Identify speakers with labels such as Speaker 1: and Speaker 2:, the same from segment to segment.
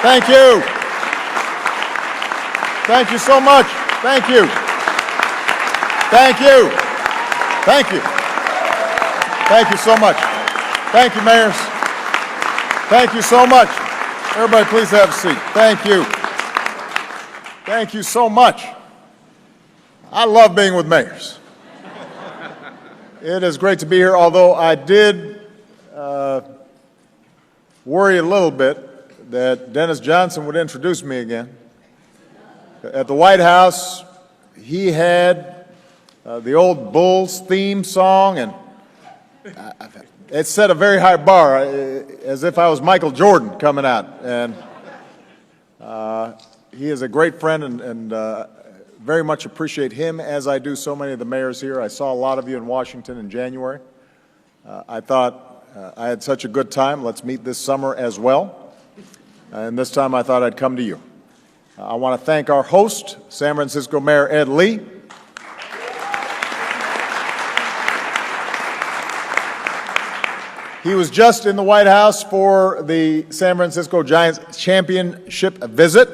Speaker 1: Thank you. Thank you so much. Thank you. Thank you. Thank you. Thank you so much. Thank you, mayors. Thank you so much. Everybody, please have a seat. Thank you. Thank you so much. I love being with mayors. It is great to be here, although I did worry a little bit that Dennis Johnson would introduce me again. At the White House, he had the old Bulls theme song, and it set a very high bar, as if I was Michael Jordan coming out. And he is a great friend, and very much appreciate him, as I do so many of the mayors here. I saw a lot of you in Washington in January. I thought I had such a good time. Let's meet this summer as well. And this time I thought I'd come to you. I want to thank our host, San Francisco Mayor Ed Lee. He was just in the White House for the San Francisco Giants championship visit.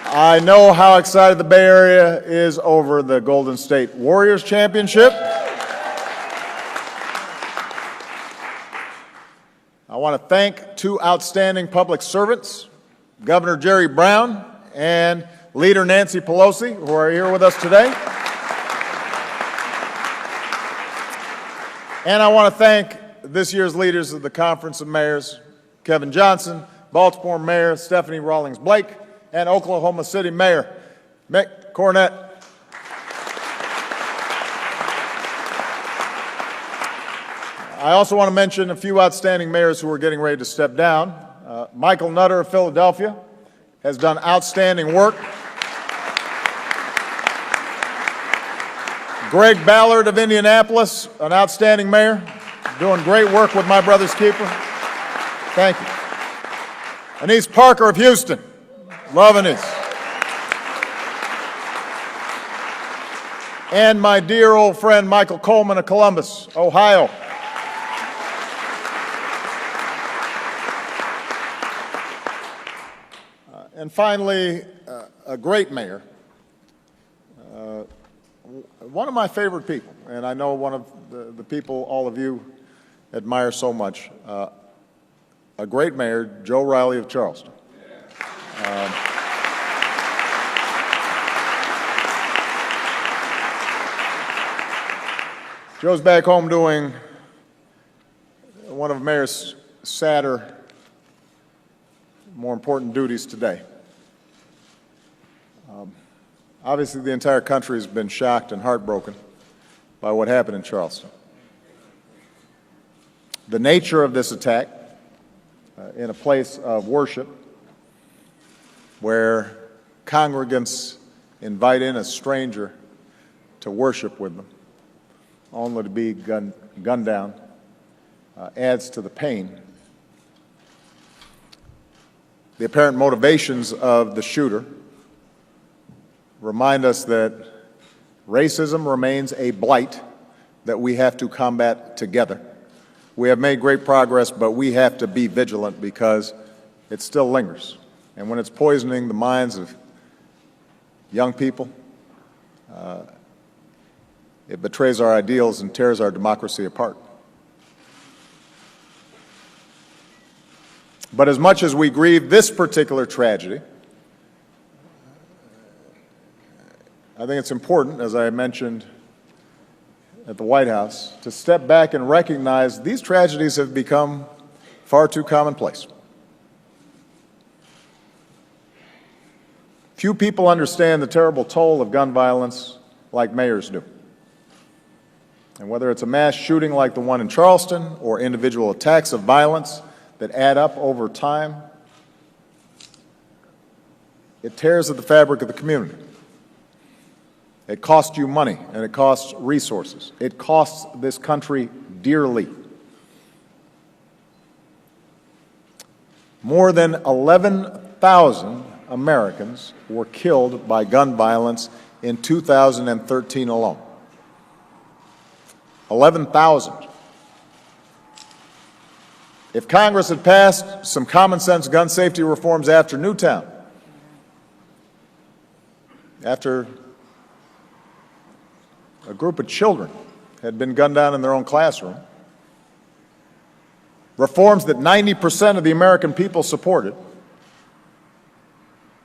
Speaker 1: I know how excited the Bay Area is over the Golden State Warriors championship. I want to thank two outstanding public servants, Governor Jerry Brown and Leader Nancy Pelosi, who are here with us today. And I want to thank this year's leaders of the Conference of Mayors, Kevin Johnson, Baltimore Mayor Stephanie Rawlings Blake, and Oklahoma City Mayor Mick Cornett. I also want to mention a few outstanding mayors who are getting ready to step down. Michael Nutter of Philadelphia has done outstanding work. Greg Ballard of Indianapolis, an outstanding mayor, doing great work with my brother's keeper. Thank you. Anise Parker of Houston, love Anise. And my dear old friend Michael Coleman of Columbus, Ohio. And finally, a great mayor, one of my favorite people, and I know one of the people all of you admire so much, a great mayor, Joe Riley of Charleston. Joe's back home doing one of Mayor's sadder, more important duties today. Obviously, the entire country has been shocked and heartbroken by what happened in Charleston. The nature of this attack in a place of worship where congregants invite in a stranger to worship with them, only to be gunned down, adds to the pain. The apparent motivations of the shooter remind us that racism remains a blight that we have to combat together. We have made great progress, but we have to be vigilant because it still lingers. And when it's poisoning the minds of young people, it betrays our ideals and tears our democracy apart. But as much as we grieve this particular tragedy, I think it's important, as I mentioned at the White House, to step back and recognize these tragedies have become far too commonplace. Few people understand the terrible toll of gun violence like mayors do. And whether it's a mass shooting like the one in Charleston or individual attacks of violence that add up over time, it tears at the fabric of the community. It costs you money, and it costs resources. It costs this country dearly. More than 11,000 Americans were killed by gun violence in 2013 alone. 11,000. If Congress had passed some common sense gun safety reforms after Newtown, after a group of children had been gunned down in their own classroom, reforms that 90% of the American people supported,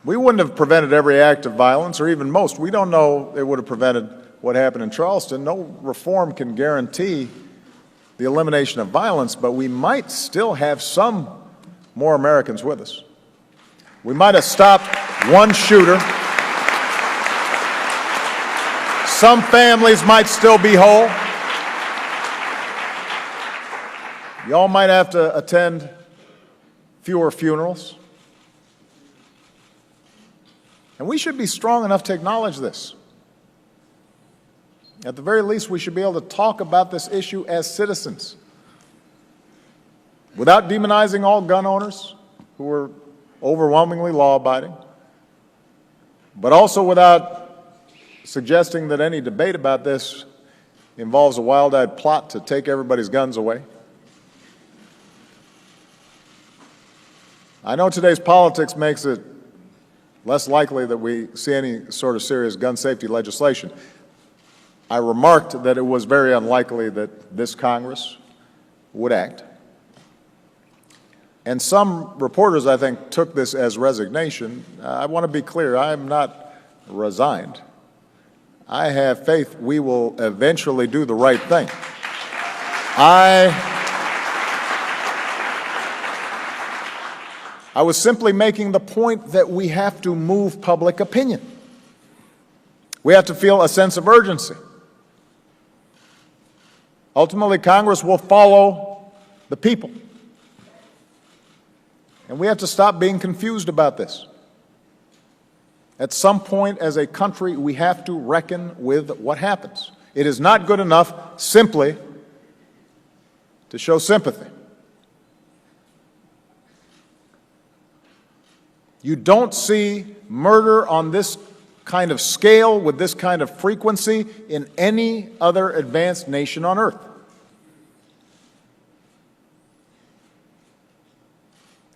Speaker 1: we wouldn't have prevented every act of violence, or even most. We don't know it would have prevented what happened in Charleston. No reform can guarantee the elimination of violence, but we might still have some more Americans with us. We might have stopped one shooter. Some families might still be whole. Y'all might have to attend fewer funerals. And we should be strong enough to acknowledge this. At the very least, we should be able to talk about this issue as citizens without demonizing all gun owners who are overwhelmingly law-abiding, but also without suggesting that any debate about this involves a wild-eyed plot to take everybody's guns away. I know today's politics makes it less likely that we see any sort of serious gun safety legislation. I remarked that it was very unlikely that this Congress would act. And some reporters, I think, took this as resignation. I want to be clear, I am not resigned. I have faith we will eventually do the right thing. I was simply making the point that we have to move public opinion. We have to feel a sense of urgency. Ultimately, Congress will follow the people. And we have to stop being confused about this. At some point, as a country, we have to reckon with what happens. It is not good enough simply to show sympathy. You don't see murder on this kind of scale, with this kind of frequency, in any other advanced nation on earth.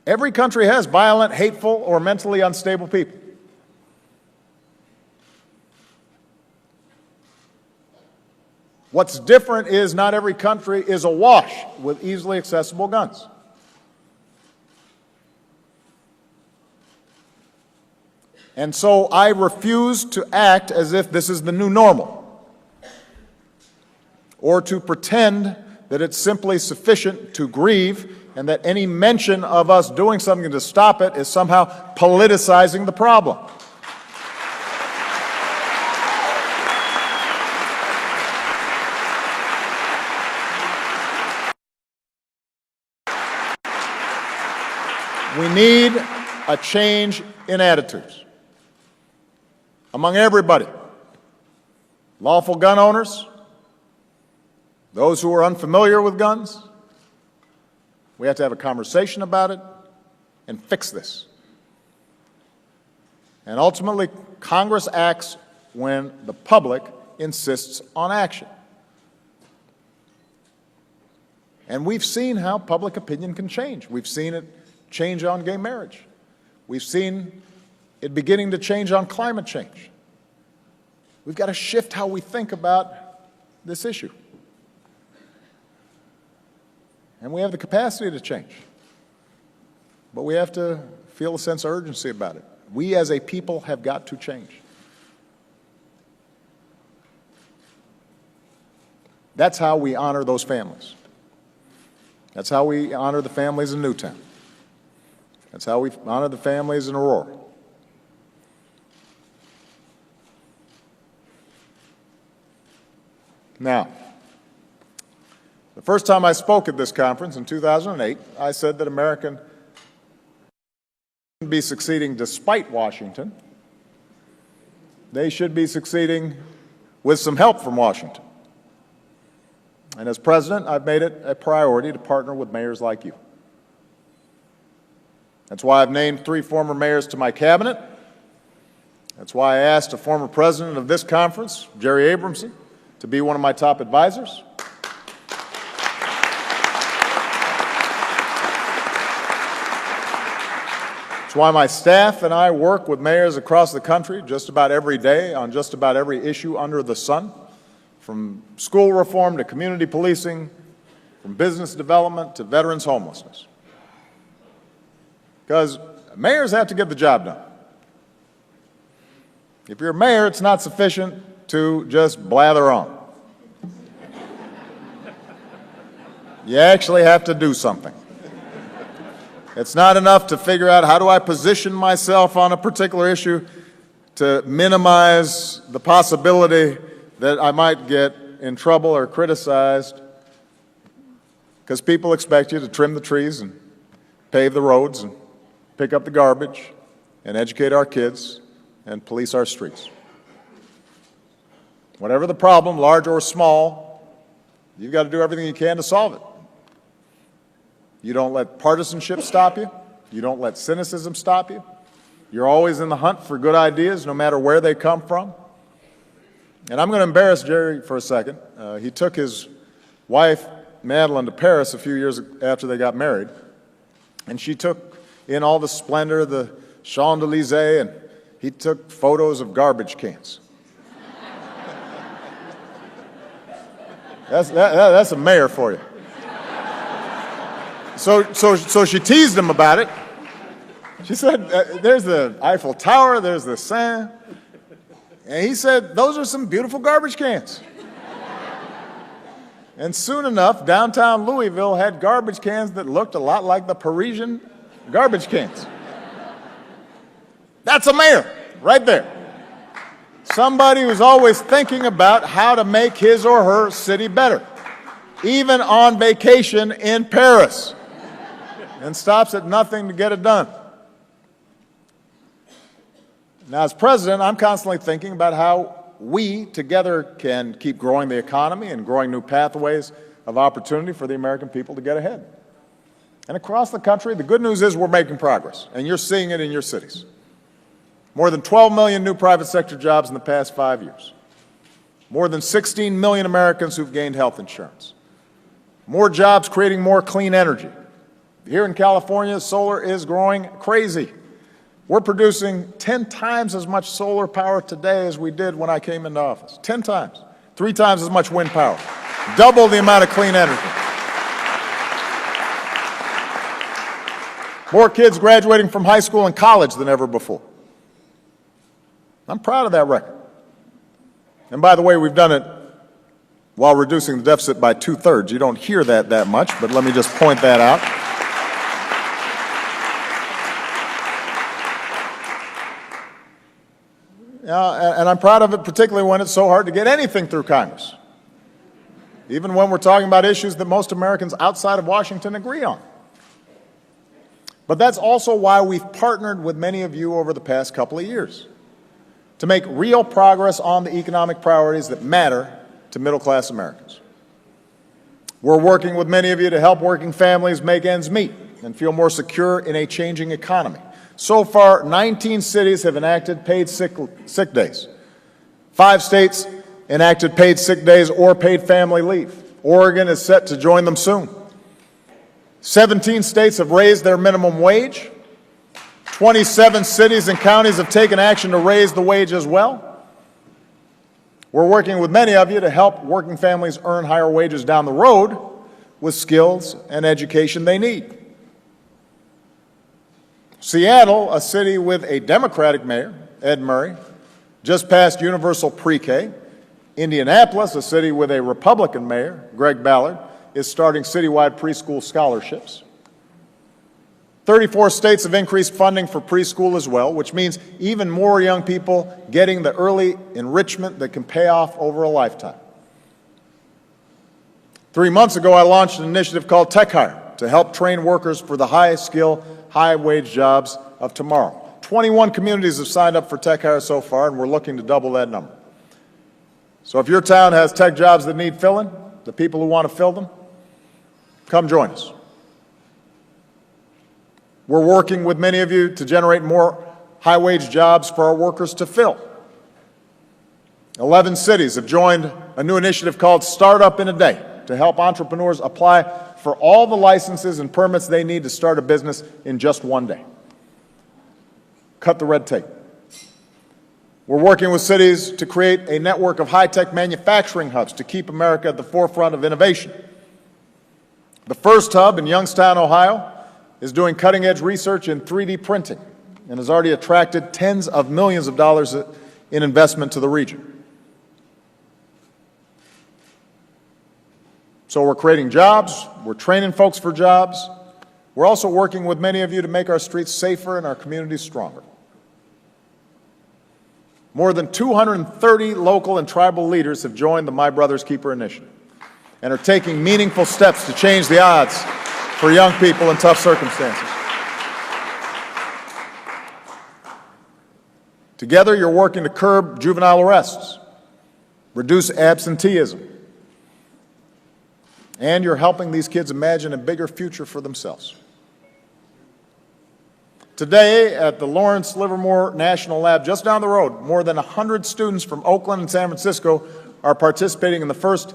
Speaker 1: Every country has violent, hateful, or mentally unstable people. What's different is not every country is awash with easily accessible guns. And so I refuse to act as if this is the new normal, or to pretend that it's simply sufficient to grieve and that any mention of us doing something to stop it is somehow politicizing the problem. We need a change in attitudes among everybody. Lawful gun owners, those who are unfamiliar with guns. We have to have a conversation about it and fix this. And ultimately, Congress acts when the public insists on action. And we've seen how public opinion can change. We've seen it change on gay marriage. We've seen it beginning to change on climate change. We've got to shift how we think about this issue. And we have the capacity to change. But we have to feel a sense of urgency about it. We as a people have got to change. That's how we honor those families. That's how we honor the families in Newtown. That's how we honor the families in Aurora. Now, the first time I spoke at this conference in 2008, I said that America shouldn't be succeeding despite Washington. They should be succeeding with some help from Washington. And as president, I've made it a priority to partner with mayors like you. That's why I've named 3 former mayors to my cabinet. That's why I asked a former president of this conference, Jerry Abramson, to be one of my top advisors. It's why my staff and I work with mayors across the country just about every day on just about every issue under the sun, from school reform to community policing, from business development to veterans homelessness. Because mayors have to get the job done. If you're a mayor, it's not sufficient to just blather on. You actually have to do something. It's not enough to figure out how do I position myself on a particular issue to minimize the possibility that I might get in trouble or criticized, because people expect you to trim the trees and pave the roads and pick up the garbage and educate our kids and police our streets. Whatever the problem, large or small, you've got to do everything you can to solve it. You don't let partisanship stop you. You don't let cynicism stop you. You're always in the hunt for good ideas, no matter where they come from. And I'm going to embarrass Jerry for a second. He took his wife, Madeline, to Paris a few years after they got married, and she took in all the splendor, the Champs-Élysées, and he took photos of garbage cans. That's a mayor for you. So she teased him about it. She said, there's the Eiffel Tower, there's the Seine. And he said, those are some beautiful garbage cans. And soon enough, downtown Louisville had garbage cans that looked a lot like the Parisian garbage cans. That's a mayor, right there. Somebody who's always thinking about how to make his or her city better, even on vacation in Paris, and stops at nothing to get it done. Now, as president, I'm constantly thinking about how we together can keep growing the economy and growing new pathways of opportunity for the American people to get ahead. And across the country, the good news is we're making progress, and you're seeing it in your cities. More than 12 million new private sector jobs in the past 5 years. More than 16 million Americans who've gained health insurance. More jobs creating more clean energy. Here in California, solar is growing crazy. We're producing 10 times as much solar power today as we did when I came into office. 10 times. 3 times as much wind power. Double the amount of clean energy. More kids graduating from high school and college than ever before. I'm proud of that record. And by the way, we've done it while reducing the deficit by 2/3. You don't hear that much, but let me just point that out. And I'm proud of it, particularly when it's so hard to get anything through Congress, even when we're talking about issues that most Americans outside of Washington agree on. But that's also why we've partnered with many of you over the past couple of years to make real progress on the economic priorities that matter to middle-class Americans. We're working with many of you to help working families make ends meet and feel more secure in a changing economy. So far, 19 cities have enacted paid sick days. 5 states enacted paid sick days or paid family leave. Oregon is set to join them soon. 17 states have raised their minimum wage. 27 cities and counties have taken action to raise the wage as well. We're working with many of you to help working families earn higher wages down the road with skills and education they need. Seattle, a city with a Democratic mayor, Ed Murray, just passed universal pre-K. Indianapolis, a city with a Republican mayor, Greg Ballard, is starting citywide preschool scholarships. 34 states have increased funding for preschool as well, which means even more young people getting the early enrichment that can pay off over a lifetime. 3 months ago, I launched an initiative called Tech Hire to help train workers for the high-skill, high-wage jobs of tomorrow. 21 communities have signed up for Tech Hire so far, and we're looking to double that number. So if your town has tech jobs that need filling, the people who want to fill them, come join us. We're working with many of you to generate more high-wage jobs for our workers to fill. 11 cities have joined a new initiative called Startup in a Day to help entrepreneurs apply for all the licenses and permits they need to start a business in just one day. cut the red tape. We're working with cities to create a network of high-tech manufacturing hubs to keep America at the forefront of innovation. The first hub in Youngstown, Ohio, is doing cutting-edge research in 3D printing and has already attracted tens of millions of dollars in investment to the region. So we're creating jobs, we're training folks for jobs. We're also working with many of you to make our streets safer and our communities stronger. More than 230 local and tribal leaders have joined the My Brother's Keeper initiative and are taking meaningful steps to change the odds for young people in tough circumstances. Together, you're working to curb juvenile arrests, reduce absenteeism, and you're helping these kids imagine a bigger future for themselves. Today, at the Lawrence Livermore National Lab just down the road, more than 100 students from Oakland and San Francisco are participating in the first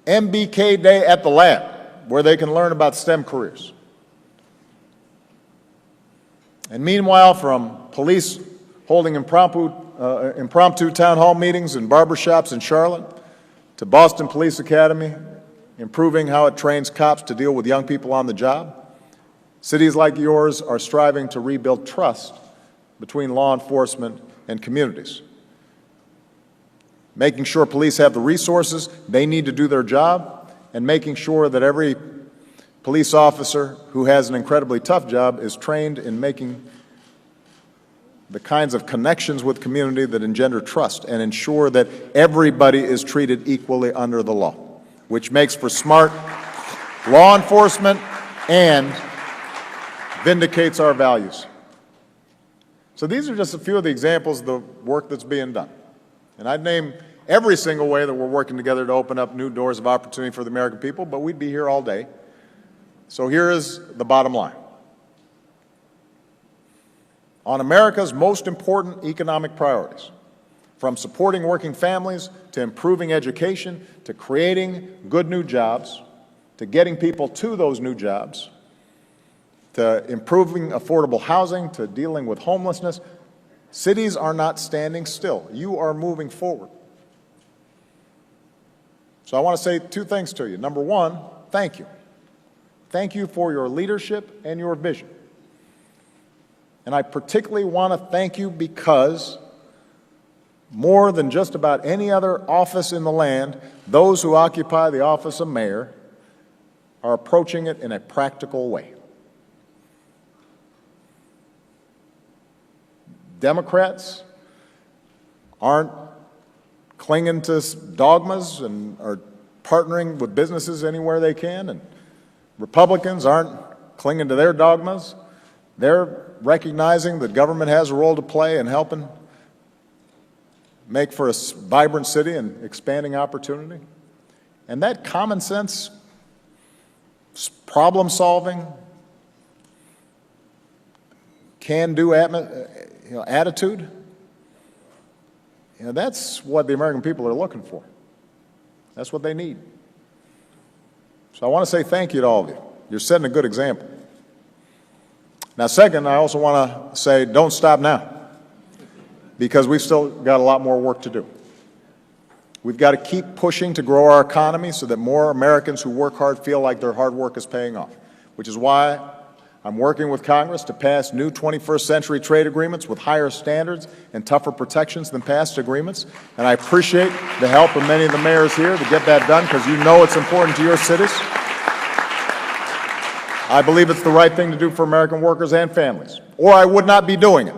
Speaker 1: MBK Day at the lab, where they can learn about STEM careers. And meanwhile, from police holding impromptu town hall meetings in barbershops in Charlotte, to Boston Police Academy, improving how it trains cops to deal with young people on the job, cities like yours are striving to rebuild trust between law enforcement and communities, making sure police have the resources they need to do their job, and making sure that every police officer who has an incredibly tough job is trained in making the kinds of connections with community that engender trust and ensure that everybody is treated equally under the law, which makes for smart law enforcement and vindicates our values. So these are just a few of the examples of the work that's being done. And I'd name every single way that we're working together to open up new doors of opportunity for the American people, but we'd be here all day. So here is the bottom line. On America's most important economic priorities, from supporting working families to improving education to creating good new jobs, to getting people to those new jobs, to improving affordable housing, to dealing with homelessness, cities are not standing still. You are moving forward. So I want to say two things to you. Number one, thank you. Thank you for your leadership and your vision. And I particularly want to thank you because more than just about any other office in the land, those who occupy the office of mayor are approaching it in a practical way. Democrats aren't clinging to dogmas and are partnering with businesses anywhere they can, and Republicans aren't clinging to their dogmas. They're recognizing that government has a role to play in helping make for a vibrant city and expanding opportunity. And that common sense, problem solving, can-do attitude, that's what the American people are looking for. That's what they need. So I want to say thank you to all of you. You're setting a good example. Now, second, I also want to say don't stop now, because we've still got a lot more work to do. We've got to keep pushing to grow our economy so that more Americans who work hard feel like their hard work is paying off, which is why I'm working with Congress to pass new 21st century trade agreements with higher standards and tougher protections than past agreements. And I appreciate the help of many of the mayors here to get that done, because you know it's important to your cities. I believe it's the right thing to do for American workers and families, or I would not be doing it.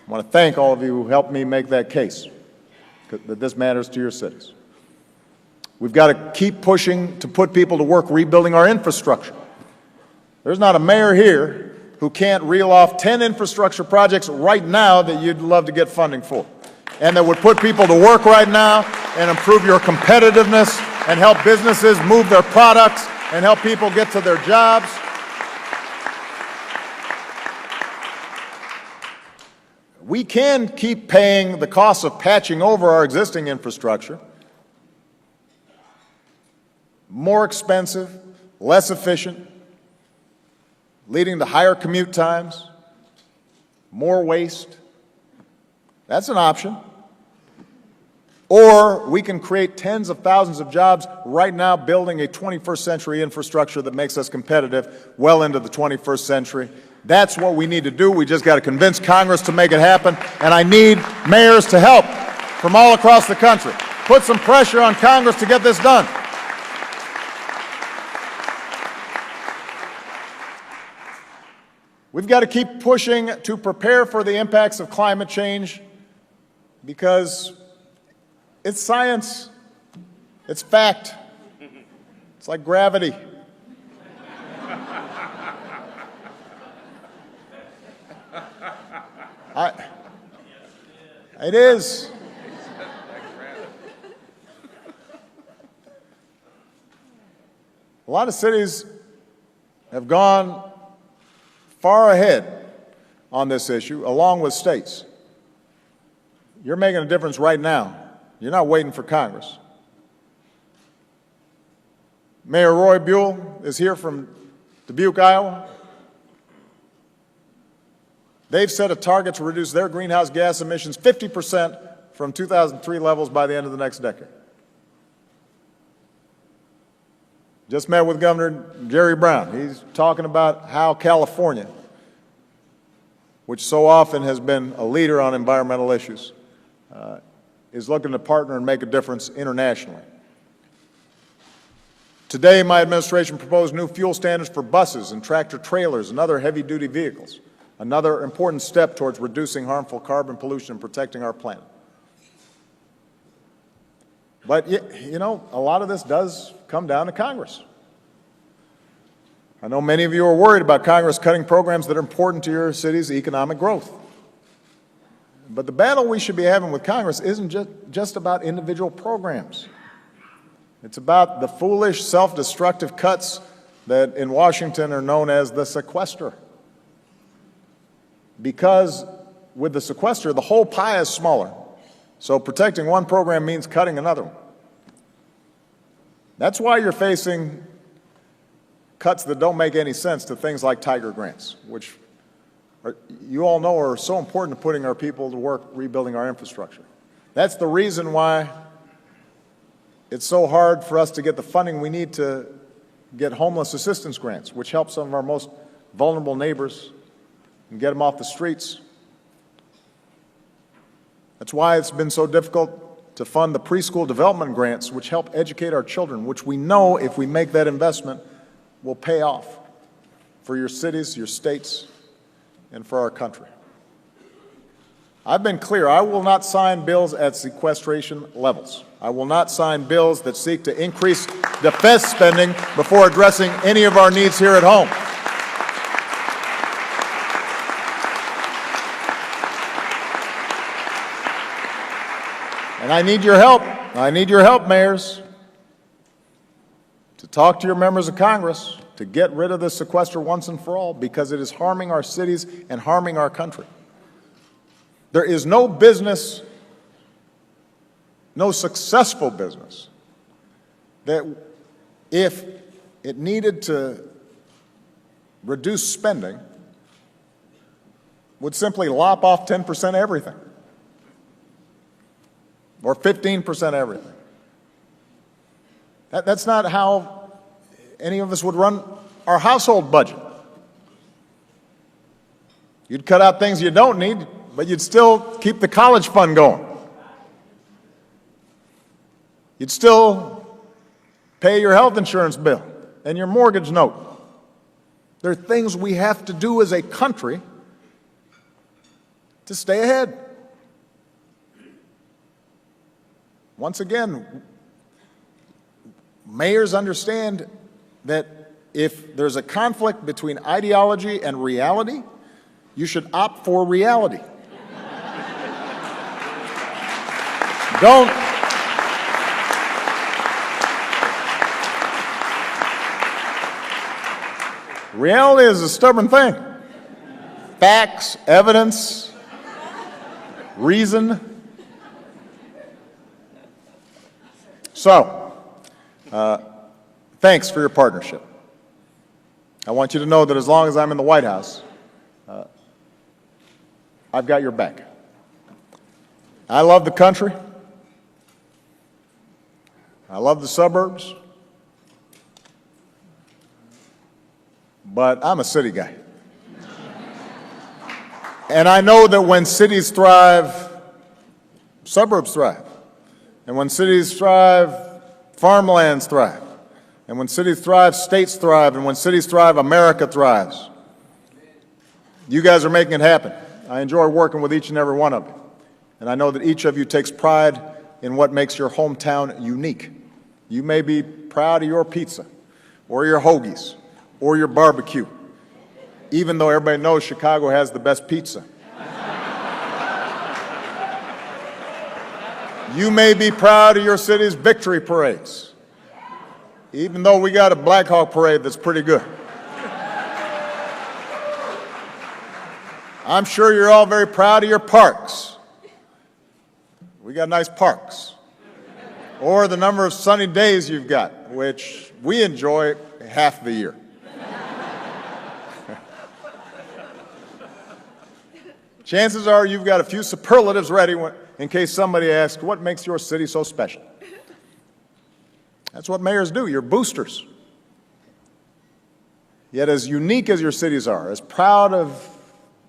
Speaker 1: I want to thank all of you who helped me make that case, that this matters to your cities. We've got to keep pushing to put people to work rebuilding our infrastructure. There's not a mayor here who can't reel off 10 infrastructure projects right now that you'd love to get funding for, and that would put people to work right now and improve your competitiveness and help businesses move their products and help people get to their jobs. We can keep paying the cost of patching over our existing infrastructure. More expensive, less efficient, leading to higher commute times, more waste. That's an option. Or we can create tens of thousands of jobs right now building a 21st century infrastructure that makes us competitive well into the 21st century. That's what we need to do. We just got to convince Congress to make it happen. And I need mayors to help from all across the country. Put some pressure on Congress to get this done. We've got to keep pushing to prepare for the impacts of climate change because it's science, it's fact, it's like gravity. It is. A lot of cities have gone far ahead on this issue, along with states. You're making a difference right now. You're not waiting for Congress. Mayor Roy Buell is here from Dubuque, Iowa. They've set a target to reduce their greenhouse gas emissions 50% from 2003 levels by the end of the next decade. Just met with Governor Jerry Brown. He's talking about how California, which so often has been a leader on environmental issues, is looking to partner and make a difference internationally. Today, my administration proposed new fuel standards for buses and tractor trailers and other heavy-duty vehicles, another important step towards reducing harmful carbon pollution and protecting our planet. But, you know, a lot of this does come down to Congress. I know many of you are worried about Congress cutting programs that are important to your city's economic growth. But the battle we should be having with Congress isn't just about individual programs. It's about the foolish, self-destructive cuts that in Washington are known as the sequester. Because with the sequester, the whole pie is smaller. So protecting one program means cutting another one. That's why you're facing cuts that don't make any sense to things like Tiger grants, which you all know are so important to putting our people to work rebuilding our infrastructure. That's the reason why it's so hard for us to get the funding we need to get homeless assistance grants, which help some of our most vulnerable neighbors and get them off the streets. That's why it's been so difficult to fund the preschool development grants, which help educate our children, which we know if we make that investment will pay off for your cities, your states, and for our country. I've been clear, I will not sign bills at sequestration levels. I will not sign bills that seek to increase defense spending before addressing any of our needs here at home. And I need your help. I need your help, mayors, to talk to your members of Congress to get rid of this sequester once and for all, because it is harming our cities and harming our country. There is no business, no successful business, that if it needed to reduce spending would simply lop off 10% everything or 15% everything. That's not how any of us would run our household budget. You'd cut out things you don't need, but you'd still keep the college fund going. You'd still pay your health insurance bill and your mortgage note. There are things we have to do as a country to stay ahead. Once again, mayors understand that if there's a conflict between ideology and reality, you should opt for reality. Don't reality is a stubborn thing. Facts, evidence, reason. So, thanks for your partnership. I want you to know that as long as I'm in the White House, I've got your back. I love the country. I love the suburbs. But I'm a city guy. And I know that when cities thrive, suburbs thrive. And when cities thrive, farmlands thrive. And when cities thrive, states thrive. And when cities thrive, America thrives. You guys are making it happen. I enjoy working with each and every one of you. And I know that each of you takes pride in what makes your hometown unique. You may be proud of your pizza, or your hoagies, or your barbecue, even though everybody knows Chicago has the best pizza. You may be proud of your city's victory parades, even though we got a Black Hawk parade that's pretty good. I'm sure you're all very proud of your parks. We got nice parks. Or the number of sunny days you've got, which we enjoy half the year. Chances are you've got a few superlatives ready in case somebody asks, what makes your city so special? That's what mayors do. You're boosters. Yet as unique as your cities are, as proud of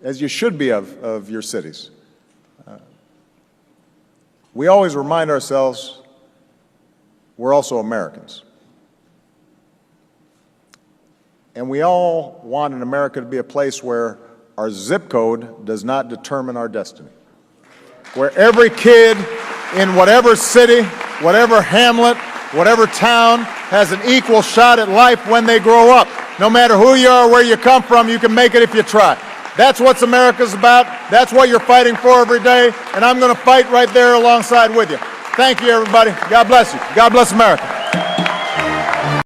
Speaker 1: as you should be of your cities, we always remind ourselves we're also Americans. And we all want in America to be a place where our zip code does not determine our destiny. Where every kid in whatever city, whatever hamlet, whatever town has an equal shot at life when they grow up. No matter who you are, where you come from, you can make it if you try. That's what America's about. That's what you're fighting for every day. And I'm going to fight right there alongside with you. Thank you, everybody. God bless you. God bless America.